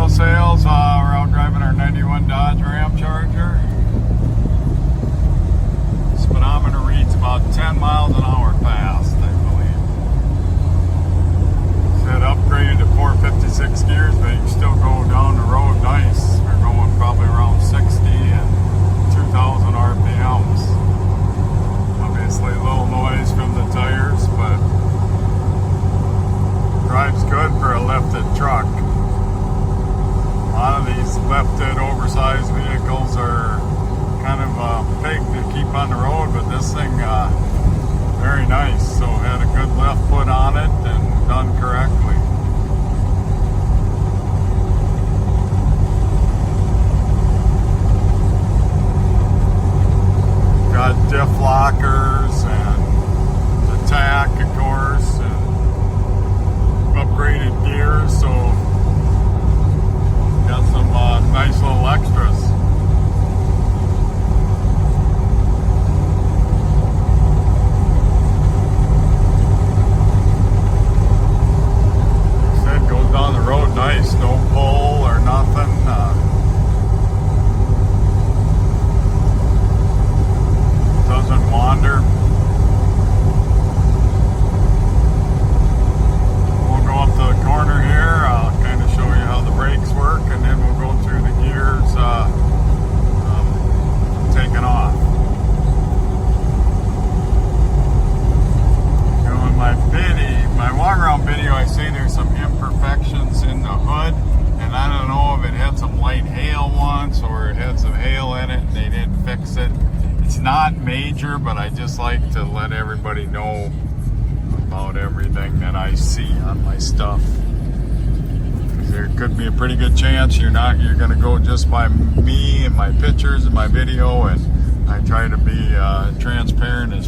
auto sales. We're out driving our 91 Dodge Ramcharger. Speedometer reads about 10 miles an hour fast, I believe. Said upgraded to 456 gears, but you can still go down the road nice. We're going probably around 60 and 2,000 RPMs. Obviously a little noise from the tires, but drives good for a lifted truck. A lot of these lifted, oversized vehicles are kind of big to keep on the road, but this thing, very nice. So had a good left foot on it and done correctly. Got diff lockers and the tack, of course, and upgraded gears, so got some nice little extras. Said goes down the road nice, no pull or nothing. Doesn't wander. We'll go up to the corner here. I'll kind of show you how the brakes work, and then we'll go through the gears taking off. You know, in my walk-around video, I say there's some imperfections in the hood, and I don't know if it had some light hail once or it had some hail in it and they didn't fix it. It's not major, but I just like to let everybody know about everything that I see on my stuff. There could be a pretty good chance you're going to go just by me and my pictures and my video, and I try to be transparent as